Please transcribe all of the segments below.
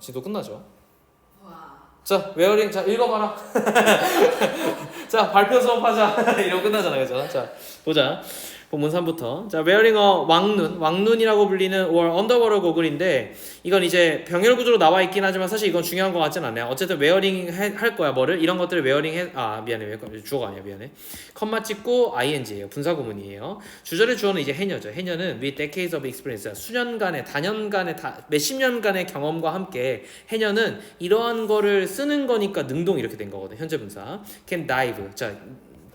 지도 끝나죠. 와. 자, 웨어링. 자, 읽어봐라. 자, 발표 수업하자. 이러고 끝나잖아요, 그죠? 자, 보자. 본문 3부터. 자, wearing a 왕눈이라고 불리는 or underwater goggle인데 이건 이제 병렬 구조로 나와 있긴 하지만 사실 이건 중요한 것 같진 않아요. 어쨌든 wearing 할 거야. 뭐를? 이런 것들을 wearing 미안해. 주어가 아니야. 미안해. 컴마 찍고 ing예요. 분사 구문이에요. 주절의 주어는 이제 해녀죠. 해녀는 with decades of experience. 수년간의 단연간의 몇십 년간의 경험과 함께 해녀는 이러한 거를 쓰는 거니까 능동 이렇게 된 거거든. 현재 분사. can dive. 자,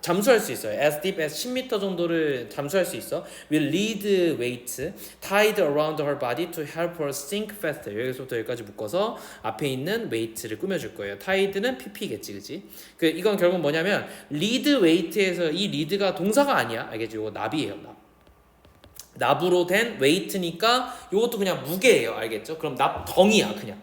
잠수할 수 있어요. as deep as 10m 정도를 잠수할 수 있어. will lead weight tied around her body to help her sink faster. 여기서부터 여기까지 묶어서 앞에 있는 weight를 꾸며줄 거예요. tied는 pp겠지, 그지? 이건 결국 뭐냐면 lead weight에서 이 lead가 동사가 아니야. 알겠지? 이거 납이에요, 납. 납으로 된 weight니까 이것도 그냥 무게예요. 알겠죠? 그럼 납 덩이야, 그냥.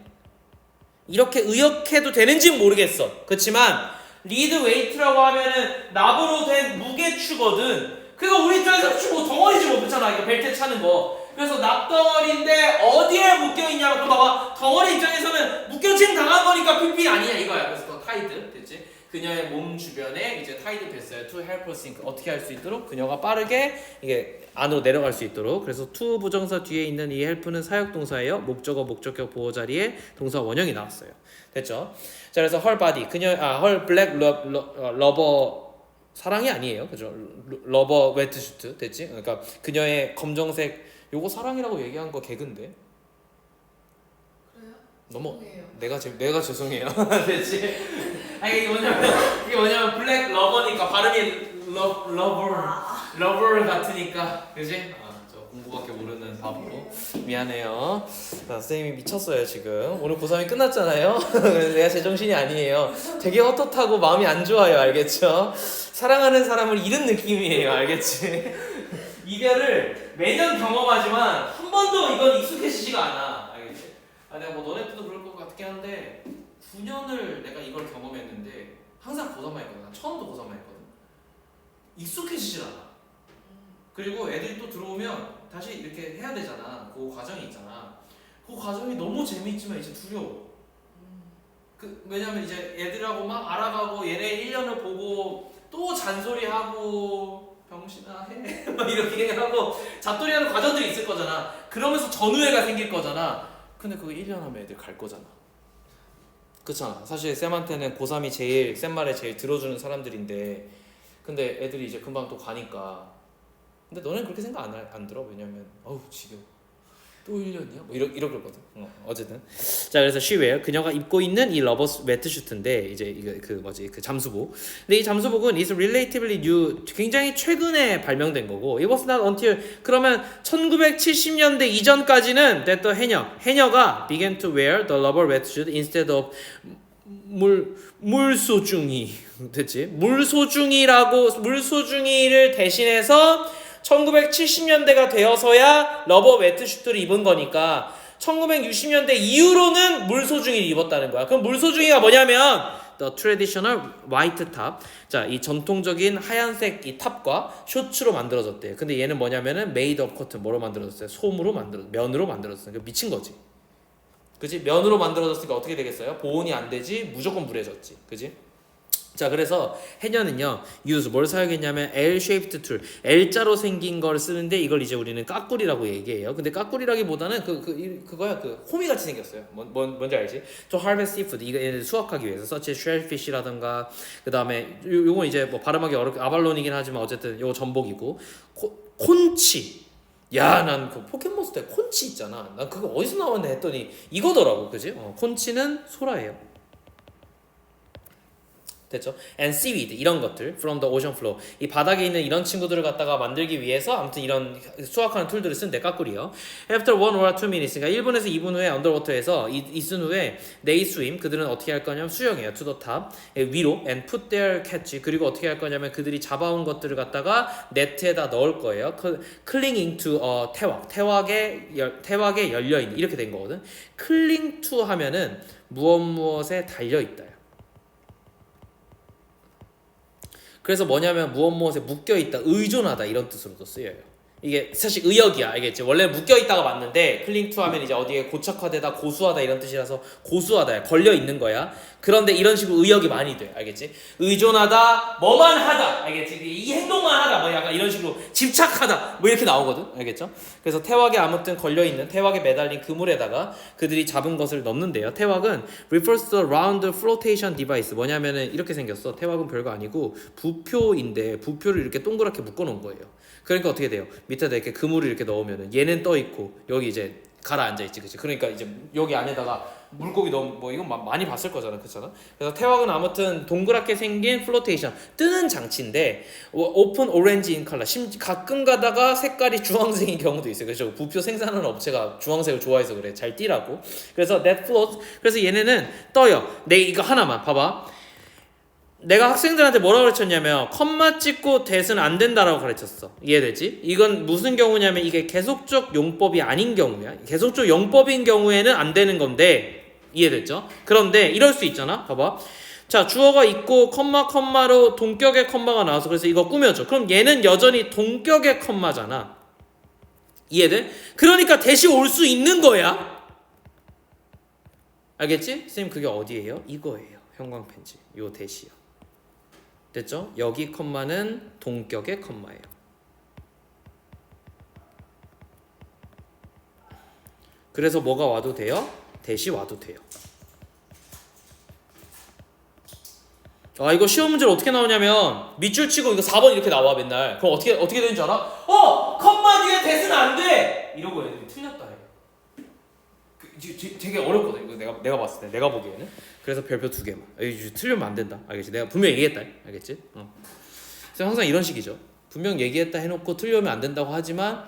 이렇게 의역해도 되는지는 모르겠어. 그렇지만 리드 웨이트라고 하면은 납으로 된 무게추거든. 그러니까 우리 입장에서 추고 덩어리지 뭐 그렇잖아. 이거 벨트에 차는 거. 그래서 납덩어리인데 어디에 묶여있냐고. 그럼 봐봐. 덩어리 입장에서는 묶여짐 당한 거니까 PP 아니냐 이거야. 그래서 더 타이드 됐지. 그녀의 몸 주변에 이제 타이드 됐어요. To help her sink. 어떻게 할 수 있도록? 그녀가 빠르게 이게 안으로 내려갈 수 있도록. 그래서 to 부정사 뒤에 있는 이 help는 사역동사예요. 목적어 목적격 보호 자리에 동사 원형이 나왔어요. 됐죠? 자, 그래서 her body her black lover 사랑이 아니에요, 그죠? 러버 웨트슈트 됐지? 그러니까 그녀의 검정색 요거 사랑이라고 얘기한 거 개근데. 그래요? 너무 죄송해요. 내가 죄송해요. 됐지? 아니 이게 뭐냐면 블랙 러버니까 발음이 러버 같으니까, 그지? 저 공부밖에 모르는 바보. 미안해요. 선생님이 미쳤어요 지금. 오늘 고3이 끝났잖아요. 내가 제정신이 아니에요. 되게 헛헛하고 마음이 안 좋아요. 알겠죠? 사랑하는 사람을 잃은 느낌이에요. 알겠지? 이별을 매년 경험하지만 한 번도 이건 익숙해지지가 않아. 알겠지? 내가 뭐 너네들도 그럴 것 같긴 한데 9년을 내가 이걸 경험했는데 항상 고3만 했거든. 난 처음부터 고3만 했거든. 익숙해지질 않아. 그리고 애들이 또 들어오면 다시 이렇게 해야 되잖아. 그 과정이 있잖아. 그 과정이 너무 재미있지만 이제 두려워. 왜냐면 이제 애들하고 막 알아가고 얘네 1년을 보고 또 잔소리하고 병신아 해 막 이렇게 하고 잡돌이하는 과정들이 있을 거잖아. 그러면서 전우애가 생길 거잖아. 근데 그거 1년 하면 애들 갈 거잖아. 그렇잖아. 사실 쌤한테는 고3이 제일 쌤 말에 제일 들어주는 사람들인데 근데 애들이 이제 금방 또 가니까. 근데 너는 그렇게 생각 안 들어? 왜냐면 어우 지겨워. 또 1년이야? 뭐 이럴 거거든. 어쨌든. 자, 그래서 she wear 그녀가 입고 있는 이 러버 매트슈트인데 이제 이거 그 잠수복. 근데 이 잠수복은 is relatively new 굉장히 최근에 발명된 거고 it was not until 그러면 1970년대 이전까지는 that the 해녀가 began to wear the rubber wetsuit instead of 물소중이 됐지? 물소중이를 대신해서 1970년대가 되어서야 러버 웨트슈트를 입은 거니까 1960년대 이후로는 물소중이를 입었다는 거야. 그럼 물소중이가 뭐냐면 the traditional white top. 자, 이 전통적인 하얀색 이 탑과 쇼츠로 만들어졌대요. 근데 얘는 뭐냐면은 made of cotton. 뭐로 만들어졌어요? 면으로 만들어졌어요. 그러니까 미친 거지. 그지? 면으로 만들어졌으니까 어떻게 되겠어요? 보온이 안 되지. 무조건 물해졌지. 그지? 자, 그래서 해녀는요 뭘 사용했냐면 L-shaped tool, L자로 생긴 걸 쓰는데 이걸 이제 우리는 까꾸리라고 얘기해요. 근데 까꾸리라기보다는 그거야 호미 같이 생겼어요. 뭔지 알지? To harvest seafood, 이거 얘를 수확하기 위해서 such as shellfish라던가 그 다음에 요건 이제 뭐 발음하기 어렵게 아발론이긴 하지만 어쨌든 요거 전복이고 콘치. 야, 난 그 포켓몬스터에 콘치 있잖아. 난 그거 어디서 나왔네 했더니 이거더라고, 그지? 콘치는 소라예요. 됐죠? And seaweed 이런 것들 from the ocean floor 이 바닥에 있는 이런 친구들을 갖다가 만들기 위해서 아무튼 이런 수확하는 툴들을 쓴 까꿀이요. After 1 or 2 minutes 그러니까 1분에서 2분 후에 underwater에서 있은 후에 they swim 그들은 어떻게 할 거냐면 수영해요. to the top 위로 and put their catch 그리고 어떻게 할 거냐면 그들이 잡아온 것들을 갖다가 네트에다 넣을 거예요. clinging to 태왁에 열려있는 이렇게 된 거거든. cling to 하면은 무엇에 달려있다. 그래서 뭐냐면 무엇에 묶여있다, 의존하다 이런 뜻으로도 쓰여요. 이게 사실 의역이야, 알겠지? 원래 묶여 있다가 맞는데 클링 투 하면 이제 어디에 고착화되다, 고수하다 이런 뜻이라서 고수하다야, 걸려 있는 거야. 그런데 이런 식으로 의역이 많이 돼, 알겠지? 의존하다, 뭐만 하다, 알겠지? 이 행동만 하다, 뭐 약간 이런 식으로 집착하다, 뭐 이렇게 나오거든, 알겠죠? 그래서 태왁에 아무튼 걸려 있는, 태왁에 매달린 그물에다가 그들이 잡은 것을 넣는데요. 태왁은 refers to round flotation device. 뭐냐면은 이렇게 생겼어. 태왁은 별거 아니고 부표인데 부표를 이렇게 동그랗게 묶어놓은 거예요. 그러니까 어떻게 돼요? 밑에다 이렇게 그물을 이렇게 넣으면은 얘는 떠 있고 여기 이제 가라앉아 있지, 그치? 그러니까 이제 여기 안에다가 물고기 넣으면 뭐 이건 많이 봤을 거잖아, 그렇잖아? 그래서 태왁은 아무튼 동그랗게 생긴 플로테이션 뜨는 장치인데 오픈 오렌지 인 컬러, 가끔 가다가 색깔이 주황색인 경우도 있어요. 그래서 부표 생산하는 업체가 주황색을 좋아해서 그래, 잘 띄라고. 그래서 that floats. 그래서 얘네는 떠요. 내 이거 하나만 봐봐. 내가 학생들한테 뭐라고 가르쳤냐면 컴마 찍고 대은 안 된다라고 가르쳤어. 이해되지? 이건 무슨 경우냐면 이게 계속적 용법이 아닌 경우야. 계속적 용법인 경우에는 안 되는 건데, 이해됐죠? 그런데 이럴 수 있잖아. 봐봐. 자, 주어가 있고 컴마로 동격의 컴마가 나와서 그래서 이거 꾸며줘. 그럼 얘는 여전히 동격의 컴마잖아. 이해돼? 그러니까 대시 올 수 있는 거야. 알겠지? 선생님 그게 어디예요? 이거예요. 형광펜지. 요 대시요. 됐죠? 여기 컴마는 동격의 컴마예요. 그래서 뭐가 와도 돼요? 대시 와도 돼요. 아, 이거 시험 문제로 어떻게 나오냐면 밑줄 치고 이거 4번 이렇게 나와 맨날. 그럼 어떻게 되는 줄 알아? 컴마 뒤에 대는 안 돼. 이러고 애들이 틀렸다 해. 되게 어렵거든. 이거 내가 봤을 때, 내가 보기에는. 그래서 별표 2개만. 틀리면 안 된다. 알겠지? 내가 분명 얘기했다. 알겠지? 그래서 항상 이런 식이죠. 분명 얘기했다 해놓고 틀리면 안 된다고 하지만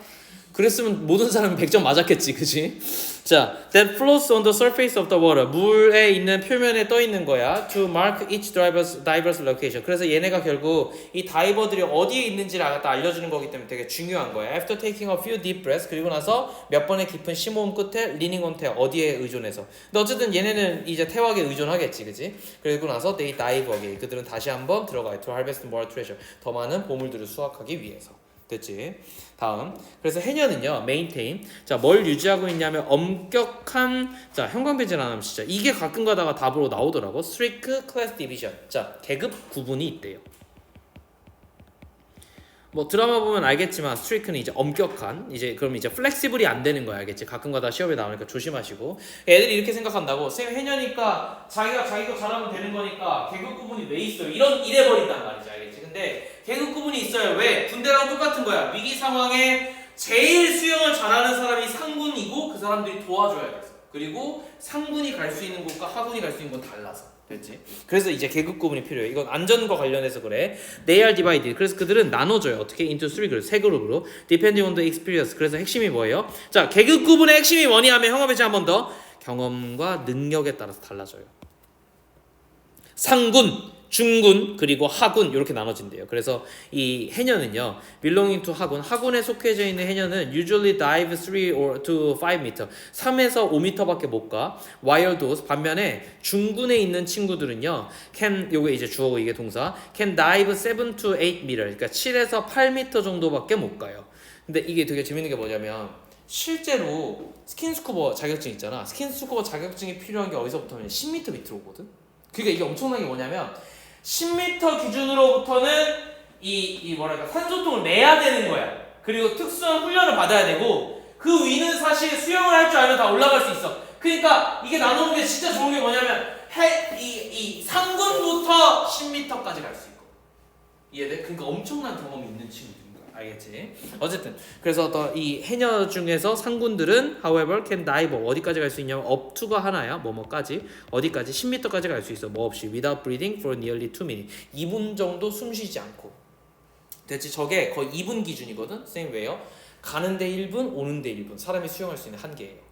그랬으면 모든 사람이 100점 맞았겠지, 그치? 자, that floats on the surface of the water. 물에 있는 표면에 떠 있는 거야. To mark each diver's location. 그래서 얘네가 결국 이 다이버들이 어디에 있는지를 알려주는 거기 때문에 되게 중요한 거야. After taking a few deep breaths. 그리고 나서 몇 번의 깊은 심호흡 끝에 leaning on tail. 어디에 의존해서. 근데 어쨌든 얘네는 이제 태왁에 의존하겠지, 그치? 그리고 나서 they dive again. 그들은 다시 한번 들어가요. To harvest more treasure. 더 많은 보물들을 수확하기 위해서. 됐지? 다음. 그래서 해녀는요, maintain. 자, 뭘 유지하고 있냐면 엄격한, 자, 형광펜질 안 하면 진짜 이게 가끔 가다가 답으로 나오더라고. strict class division. 자, 계급 구분이 있대요. 뭐 드라마 보면 알겠지만 스트리크는 이제 엄격한, 이제 그럼 이제 플렉시블이 안 되는 거야, 알겠지? 가끔가다 시험에 나오니까 조심하시고. 애들이 이렇게 생각한다고. 쌤 해녀니까 자기가 자기 거 잘하면 되는 거니까 계급 구분이 왜 있어요? 이래 버린단 말이지, 알겠지? 근데 계급 구분이 있어요. 왜? 군대랑 똑같은 거야. 위기 상황에 제일 수영을 잘하는 사람이 상군이고 그 사람들이 도와줘야 돼. 그리고 상군이 갈 수 있는 곳과 하군이 갈 수 있는 건 달라서. 됐지? 그래서 이제 계급 구분이 필요해. 이건 안전과 관련해서 그래. They are divided. 그래서 그들은 나눠져요. 어떻게? Into three groups. 세 그룹으로. Depending on the experience. 그래서 핵심이 뭐예요? 자, 계급 구분의 핵심이 뭐니 하면 형업의 한 번 더. 경험과 능력에 따라서 달라져요. 상군, 중군, 그리고 하군 이렇게 나눠진대요. 그래서 이 해녀는요, belonging to 하군에 속해져 있는 해녀는 usually dive 3 or to 5 meter, 3에서 5m밖에 못 가. while those, 반면에 중군에 있는 친구들은요, can, 요게 이제 주어고 이게 동사, can dive 7 to 8 meter, 그러니까 7에서 8m 정도밖에 못 가요. 근데 이게 되게 재밌는 게 뭐냐면 실제로 스킨스쿠버 자격증 있잖아. 스킨스쿠버 자격증이 필요한 게 어디서부터냐면 10m 밑으로 오거든. 그러니까 이게 엄청난 게 뭐냐면 10m 기준으로부터는 이 뭐랄까 산소통을 내야 되는 거야. 그리고 특수한 훈련을 받아야 되고 그 위는 사실 수영을 할 줄 알면 다 올라갈 수 있어. 그러니까 이게 나누는 게 진짜 좋은 게 뭐냐면 이 상군부터 10m까지 갈 수 있고. 이해돼? 그러니까 엄청난 경험이 있는 친구들인 거야. 알겠지? 어쨌든 그래서 또 이 해녀 중에서 상군들은 however can dive 어디까지 갈 수 있냐면 up to가 하나야. 뭐뭐까지 어디까지 10m까지 갈 수 있어. 뭐 없이 without breathing for nearly 2 minutes 2분 정도 숨 쉬지 않고. 됐지? 저게 거의 2분 기준이거든. 선생님 왜요? 가는데 1분 오는데 1분 사람이 수영할 수 있는 한계예요.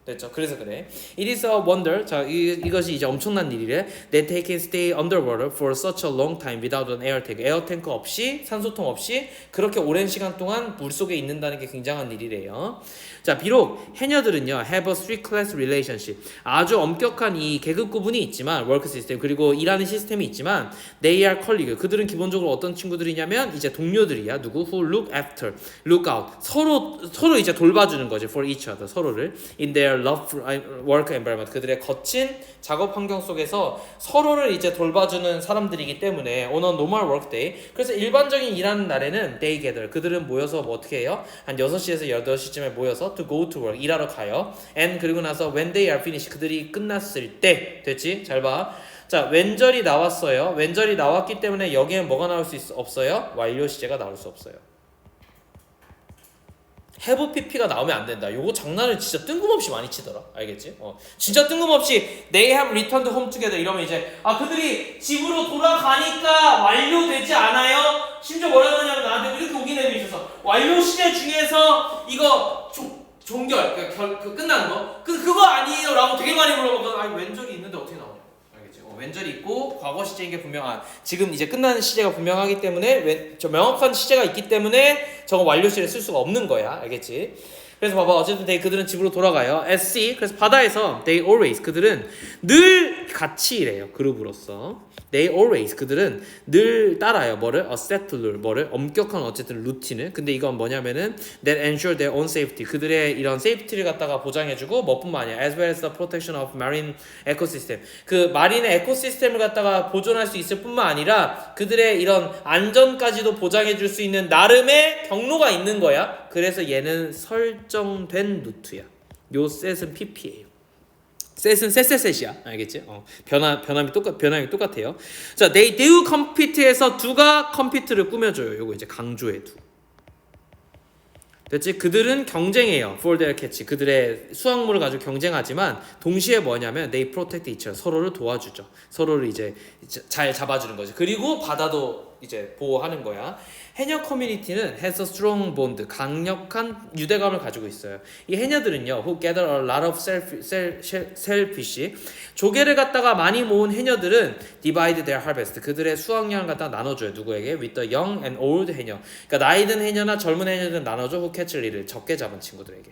됐죠? 그래서 그래. It is a wonder. 자, 이것이 이제 엄청난 일이래. That they can stay underwater for such a long time without an air tank. 에어 탱크 없이, 산소통 없이 그렇게 오랜 시간 동안 물 속에 있는다는 게 굉장한 일이래요. 자, 비록 해녀들은요, have a three class relationship. 아주 엄격한 이 계급 구분이 있지만, work system 그리고 일하는 시스템이 있지만, they are colleague. 그들은 기본적으로 어떤 친구들이냐면 이제 동료들이야. 누구? Who look after, look out. 서로 이제 돌봐주는 거지. For each other. 서로를 in their rough work environment. 그들의 거친 작업 환경 속에서 서로를 이제 돌봐주는 사람들이기 때문에 on a normal work day. 그래서 일반적인 일하는 날에는 they gather. 그들은 모여서 뭐 어떻게 해요? 한 6시에서 8시쯤에 모여서 to go to work. 일하러 가요. And 그리고 나서 when they are finished. 그들이 끝났을 때. 됐지? 잘 봐. 자, when절이 나왔어요. when절이 나왔기 때문에 여기에 뭐가 나올 수 없어요? 완료 시제가 나올 수 없어요. have pp가 나오면 안 된다. 요거 장난을 진짜 뜬금없이 많이 치더라. 알겠지? 진짜 뜬금없이 they have returned home together 이러면 이제 그들이 집으로 돌아가니까 완료되지 않아요? 심지어 뭐라고 하냐면 나한테 이렇게 오긴 앱이 있어서 완료 시제 중에서 이거 종결 끝나는 거 그거 아니에요 라고 되게 많이 물어보거든. 아니 왼절이 있는데 어떻게 나오냐. 알겠지? 왼절이 있고 과거 시제인 게 분명한 지금 이제 끝나는 시제가 분명하기 때문에 저 명확한 시제가 있기 때문에 저거 완료 시제를 쓸 수가 없는 거야. 알겠지? 그래서 봐봐. 어쨌든 그들은 집으로 돌아가요. At sea. 그래서 바다에서 they always. 그들은 늘 같이 일해요. 그룹으로서. They always. 그들은 늘 따라요. 뭐를? A set rule. 뭐를? 엄격한 어쨌든 루틴을. 근데 이건 뭐냐면은 that ensure their own safety. 그들의 이런 세이프티를 갖다가 보장해주고 뭐뿐만 아니야. As well as the protection of marine ecosystem. 그 마린의 에코시스템을 갖다가 보존할 수 있을 뿐만 아니라 그들의 이런 안전까지도 보장해줄 수 있는 나름의 경로가 있는 거야. 그래서 얘는 설정된 루트야. 요 셋은 pp예요. 셋은 셋이야. 알겠지? 변함이 똑같아요. 자, they do compete에서 do가 compete를 꾸며줘요. 요거 이제 강조해 do. 됐지? 그들은 경쟁해요. For their catch. 그들의 수확물을 가지고 경쟁하지만 동시에 뭐냐면 they protect each other. 서로를 도와주죠. 서로를 이제 잘 잡아주는 거지. 그리고 바다도 이제 보호하는 거야. 해녀 커뮤니티는 has a strong bond. 강력한 유대감을 가지고 있어요. 이 해녀들은요, who gather a lot of shellfish. 조개를 갖다가 많이 모은 해녀들은 divide their harvest. 그들의 수확량을 갖다가 나눠줘요. 누구에게? With the young and old 해녀. 그러니까 나이 든 해녀나 젊은 해녀들은 나눠줘. who catch little. 적게 잡은 친구들에게.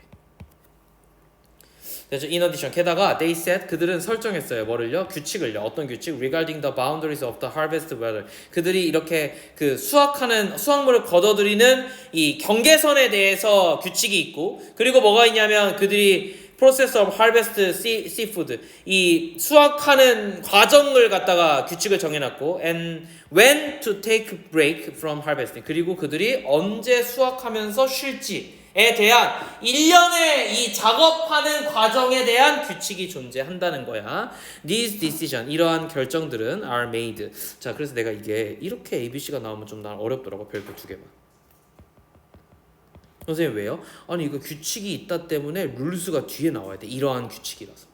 그래서 in addition 게다가 they set 그들은 설정했어요. 뭐를요? 규칙을요. 어떤 규칙? Regarding the boundaries of the harvest weather. 그들이 이렇게 그 수확물을 거둬들이는 이 경계선에 대해서 규칙이 있고 그리고 뭐가 있냐면 그들이 process of harvest seafood 이 수확하는 과정을 갖다가 규칙을 정해놨고 and when to take break from harvesting 그리고 그들이 언제 수확하면서 쉴지 에 대한 일련의 이 작업하는 과정에 대한 규칙이 존재한다는 거야. These decision 이러한 결정들은 are made. 자, 그래서 내가 이게 이렇게 ABC가 나오면 좀 난 어렵더라고. 별표 2개만. 선생님 왜요? 아니 이거 규칙이 있다 때문에 룰수가 뒤에 나와야 돼. 이러한 규칙이라서.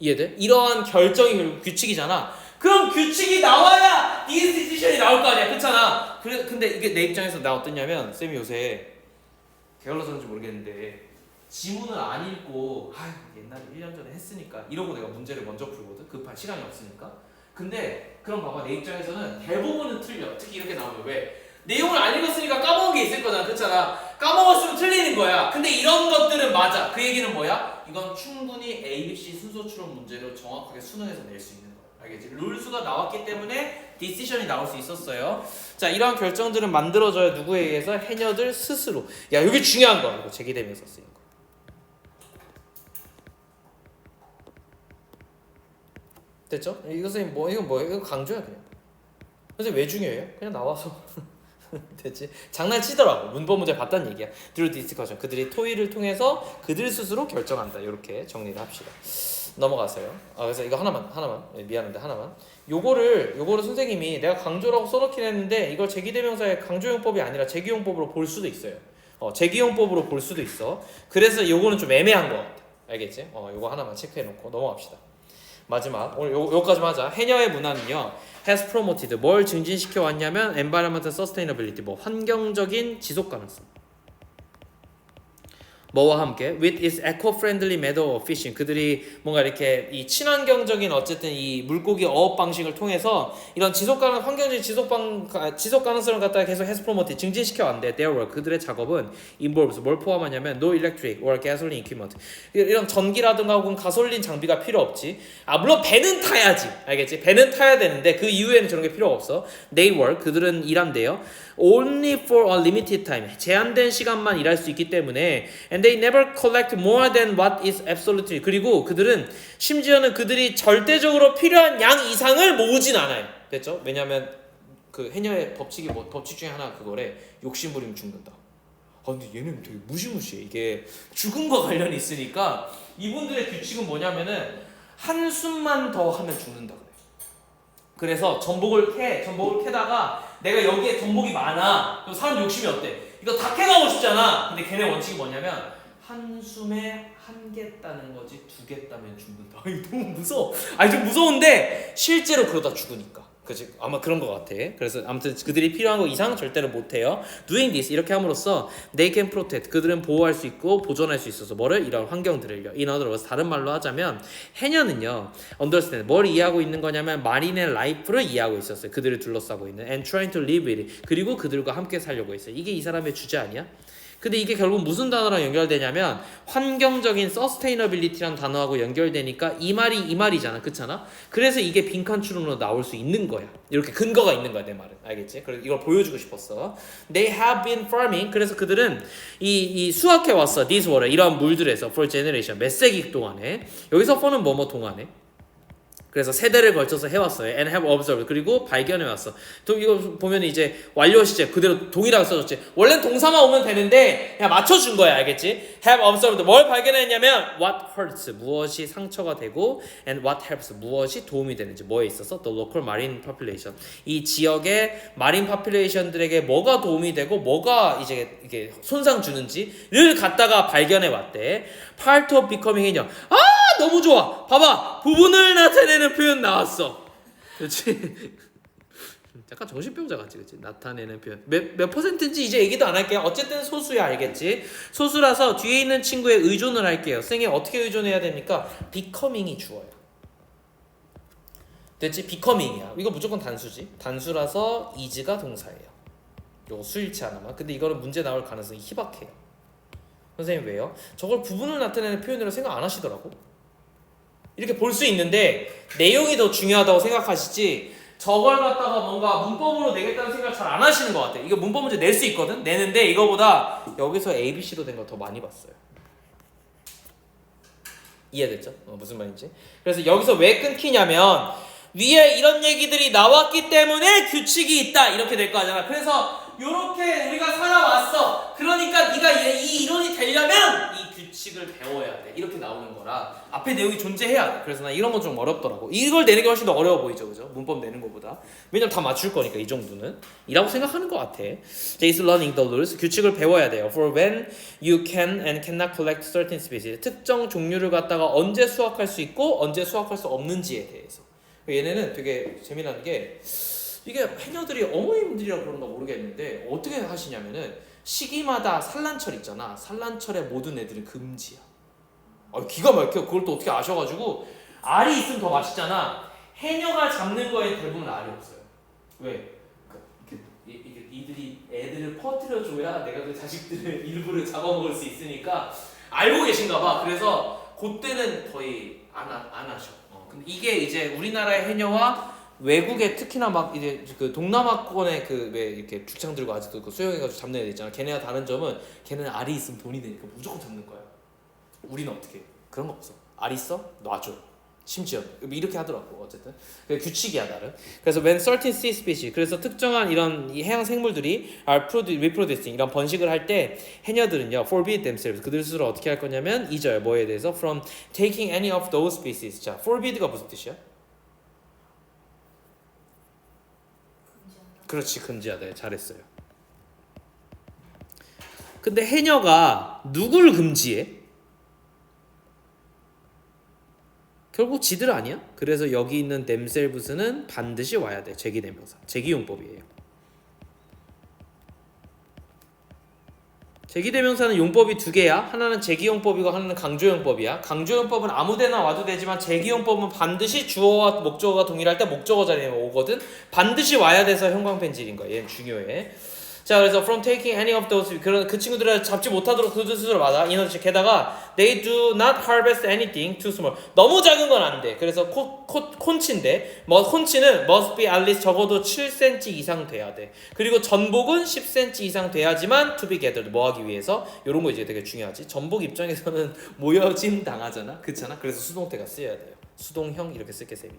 이해돼? 이러한 결정이 결국 규칙이잖아. 그럼 규칙이 나와야 these decision이 나올 거 아니야. 그렇잖아. 근데 이게 내 입장에서 나 어떠냐면 쌤이 요새 게을러서인지 모르겠는데 지문을 안 읽고 옛날에 1년 전에 했으니까 이러고 내가 문제를 먼저 풀거든. 급한 시간이 없으니까. 근데 그럼 봐봐 내 입장에서는 대부분은 틀려. 특히 이렇게 나오면 왜? 내용을 안 읽었으니까 까먹은 게 있을 거잖아. 그렇잖아. 까먹었으면 틀리는 거야. 근데 이런 것들은 맞아. 그 얘기는 뭐야? 이건 충분히 ABC 순서 추론 문제로 정확하게 수능에서 낼 수 있는 거야. 알겠지? 룰수가 나왔기 때문에 디시션이 나올 수 있었어요. 자, 이러한 결정들은 만들어져야 누구에 의해서? 해녀들 스스로. 야, 여기 중요한 거. 이거 제기되면서 쓰인 거. 됐죠? 이것은 이거 강조야 그냥. 선생님 왜 중요해요? 그냥 나와서. 됐지? 장난치더라고. 문법 문제 봤다는 얘기야. Through discussion. 그들이 토의를 통해서 그들 스스로 결정한다. 이렇게 정리를 합시다. 넘어가세요. 그래서 이거 하나만 미안한데 하나만. 요거를 선생님이 내가 강조라고 써놓긴 했는데 이걸 제기대명사의 강조용법이 아니라 제기용법으로 볼 수도 있어요. 제기용법으로 볼 수도 있어. 그래서 요거는 좀 애매한 것 같아. 알겠지? 요거 하나만 체크해놓고 넘어갑시다. 마지막 오늘 요까지만 하자. 해녀의 문화는요 has promoted 뭘 증진시켜 왔냐면 environmental sustainability 뭐 환경적인 지속 가능성. 뭐와 함께 with its eco-friendly method of fishing 그들이 뭔가 이렇게 이 친환경적인 어쨌든 이 물고기 어업 방식을 통해서 이런 환경적인 지속 가능성을 갖다가 계속 해서 프로모트 증진시켜 왔는데 their work 그들의 작업은 involves 뭘 포함하냐면 no electric or gasoline equipment 이런 전기라든가 혹은 가솔린 장비가 필요 없지. 물론 배는 타야지 알겠지? 배는 타야 되는데 그 이후에는 저런 게 필요가 없어. they work 그들은 일한대요. only for a limited time 제한된 시간만 일할 수 있기 때문에 and they never collect more than what is absolutely 그리고 그들은 심지어는 그들이 절대적으로 필요한 양 이상을 모으진 않아요. 됐죠? 왜냐하면 그 해녀의 법칙 중에 하나 그거래. 욕심 부리면 죽는다. 근데 얘는 되게 무시무시해. 이게 죽음과 관련이 있으니까 이분들의 규칙은 뭐냐면은 한숨만 더 하면 죽는다 그래. 그래서 전복을 캐다가 내가 여기에 전복이 많아. 그럼 사람 욕심이 어때? 이거 다 캐가고 싶잖아. 근데 걔네 원칙이 뭐냐면 한숨에 한 개 따는 거지 2개 따면 죽는다. 이거 너무 무서워. 좀 무서운데 실제로 그러다 죽으니까. 그치? 아마 그런 것 같아. 그래서 아무튼 그들이 필요한 거 이상 절대로 못해요. Doing this 이렇게 함으로써 they can protect 그들은 보호할 수 있고 보존할 수 있어서 뭐를? 이런 환경들을요. In other words 다른 말로 하자면 해녀는요 understand 뭘 이해하고 있는 거냐면 마린의 라이프를 이해하고 있었어요. 그들을 둘러싸고 있는 and trying to live with it 그리고 그들과 함께 살려고 했어요. 이게 이 사람의 주제 아니야? 근데 이게 결국 무슨 단어랑 연결되냐면 환경적인 sustainability라는 단어하고 연결되니까 이 말이잖아. 그렇잖아? 그래서 이게 빈칸 추론으로 나올 수 있는 거야. 이렇게 근거가 있는 거야 내 말은. 알겠지? 그래서 이걸 보여주고 싶었어. They have been farming 그래서 그들은 이 수확해 왔어. This water 이런 물들에서 for generation 몇 세기 동안에 여기서 for는 뭐뭐 동안에 그래서 세대를 걸쳐서 해왔어요. And have observed 그리고 발견해왔어. 또 이거 보면 이제 완료 시제 그대로 동일하게 써줬지. 원래는 동사만 오면 되는데 그냥 맞춰준 거야. 알겠지? Have observed 뭘 발견했냐면 what hurts 무엇이 상처가 되고 and what helps 무엇이 도움이 되는지 뭐에 있어서 the local marine population 이 지역의 마린 population들에게 뭐가 도움이 되고 뭐가 이제 이게 손상 주는지를 갖다가 발견해 왔대. Part of becoming 해녀. 너무 좋아. 봐봐. 부분을 나타내는 표현 나왔어. 그렇지? 약간 정신병자 같지, 그렇지? 나타내는 표현. 몇 퍼센트인지 이제 얘기도 안 할게요. 어쨌든 소수야, 알겠지? 소수라서 뒤에 있는 친구에 의존을 할게요. 쌤이 어떻게 의존해야 됩니까? becoming이 주어요. 됐지? becoming이야. 이거 무조건 단수지. 단수라서 is가 동사예요. 이거 수일치 하나만. 근데 이거는 문제 나올 가능성이 희박해요. 선생님 왜요? 저걸 부분을 나타내는 표현으로 생각 안 하시더라고. 이렇게 볼 수 있는데 내용이 더 중요하다고 생각하시지 저걸 갖다가 뭔가 문법으로 내겠다는 생각 잘 안 하시는 것 같아요. 이거 문법 문제 낼 수 있거든? 내는데 이거보다 여기서 ABC로 된 거 더 많이 봤어요. 이해됐죠? 무슨 말인지. 그래서 여기서 왜 끊기냐면 위에 이런 얘기들이 나왔기 때문에 규칙이 있다 이렇게 될 거 아니야. 그래서 요렇게 우리가 살아왔어. 그러니까 네가 이 이론이 되려면 이 규칙을 배워야 돼. 이렇게 나오는 거라 앞에 내용이 존재해야 돼. 그래서 나 이런 건 좀 어렵더라고. 이걸 내는 게 훨씬 더 어려워 보이죠, 그죠? 문법 내는 것보다. 왜냐면 다 맞출 거니까 이 정도는. 이라고 생각하는 것 같아. Is learning the rules. 규칙을 배워야 돼요. For when you can and cannot collect certain species. 특정 종류를 갖다가 언제 수확할 수 있고 언제 수확할 수 없는지에 대해서. 얘네는 되게 재미나는 게 이게 해녀들이 어머님들이라 그런가 모르겠는데 어떻게 하시냐면은 시기마다 산란철 있잖아. 산란철에 모든 애들은 금지야. 기가 막혀. 그걸 또 어떻게 아셔가지고 알이 있으면 더 맛있잖아. 해녀가 잡는 거에 대부분 알이 없어요. 왜? 이들이 애들을 퍼뜨려줘야 내가 그 자식들을 일부를 잡아먹을 수 있으니까 알고 계신가 봐. 그래서 그때는 거의 안 하셔. 근데 이게 이제 우리나라의 해녀와 외국에 특히나 막 이제 그 동남아권에 그 왜 이렇게 죽창 들고 아직도 그 수영해가지고 잡는 애들 있잖아. 걔네가 다른 점은 걔네는 알이 있으면 돈이 되니까 무조건 잡는 거야. 우리는 어떻게 해? 그런 거 없어. 알 있어? 놔줘. 심지어 이렇게 하더라고. 어쨌든 규칙이야 나름. 그래서 when certain sea species 그래서 특정한 이런 이 해양 생물들이 are reproducing 이런 번식을 할 때 해녀들은요 forbid themselves 그들 스스로 어떻게 할 거냐면 2절 뭐에 대해서 from taking any of those species. 자 forbid가 무슨 뜻이야? 그렇지 금지하다. 잘했어요. 근데 해녀가 누굴 금지해? 결국 지들 아니야? 그래서 여기 있는 themselves는 반드시 와야 돼. 제기대명사. 제기용법이에요. 제기대명사는 용법이 두 개야. 하나는 제기용법이고 하나는 강조용법이야. 강조용법은 아무데나 와도 되지만 제기용법은 반드시 주어와 목적어가 동일할 때 목적어 자리에 오거든. 반드시 와야 돼서 형광펜질인 거야. 얘는 중요해. 자, 그래서 from taking any of those 그런 그 친구들을 잡지 못하도록 그 스스로 맞아. 이너지 게다가 they do not harvest anything too small. 너무 작은 건 안 돼. 그래서 콘치인데 콘치는 must be at least 적어도 7cm 이상 돼야 돼. 그리고 전복은 10cm 이상 돼야지만 to be gathered 뭐 하기 위해서 이런 거 이제 되게 중요하지. 전복 입장에서는 모여짐 당하잖아. 그렇잖아. 그래서 수동태가 쓰여야 돼요. 수동형 이렇게 쓸게 쌤이.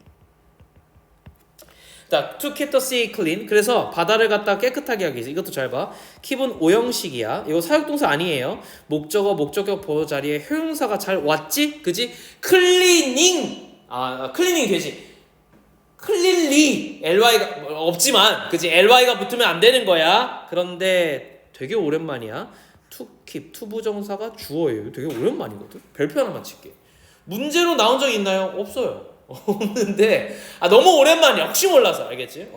자, to keep the sea clean. 그래서 바다를 갖다 깨끗하게 하기 위해서 이것도 잘 봐. keep은 오형식이야. 이거 사역동사 아니에요. 목적어, 목적격 보호 자리에 형용사가 잘 왔지? 그지? cleaning. cleaning 되지. cleanly. ly가 없지만, 그지? ly가 붙으면 안 되는 거야. 그런데 되게 오랜만이야. to keep, to 부정사가 주어예요. 되게 오랜만이거든. 별표 하나만 칠게. 문제로 나온 적 있나요? 없어요. 없는데 너무 오랜만이야. 혹시 몰라서 알겠지?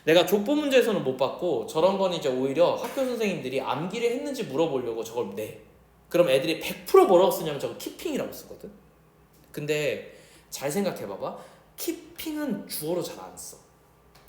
내가 족보 문제에서는 못 봤고 저런 건 이제 오히려 학교 선생님들이 암기를 했는지 물어보려고 저걸 내. 그럼 애들이 100% 뭐라고 쓰냐면 저거 키핑이라고 쓰거든. 근데 잘 생각해봐봐. 키핑은 주어로 잘 안 써.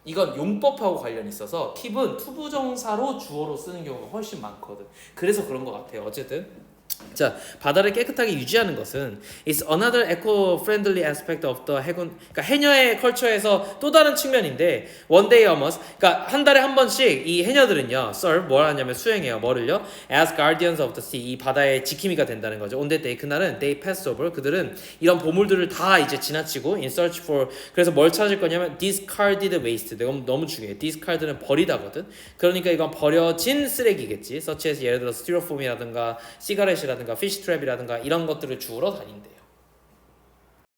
이건 용법하고 관련이 있어서 keep은 투부정사로 주어로 쓰는 경우가 훨씬 많거든. 그래서 그런 것 같아요. 어쨌든 자, 바다를 깨끗하게 유지하는 것은 is another eco-friendly aspect of the 해군, 그러니까 해녀의 컬처에서 또 다른 측면인데 one day a month, 그러니까 한 달에 한 번씩 이 해녀들은요, serve 뭘 하냐면 수행해요. 뭐를요? As guardians of the sea, 이 바다의 지킴이가 된다는 거죠. On that day, 그날은 they pass over, 그들은 이런 보물들을 다 이제 지나치고 in search for, 그래서 뭘 찾을 거냐면 discarded waste, 너무 중요해. discard는 버리다거든. 그러니까 이건 버려진 쓰레기겠지. such as 예를 들어 스티로폼이라든가 시가렛이라든가 피시트랩이라든가 이런 것들을 주우러 다닌대요.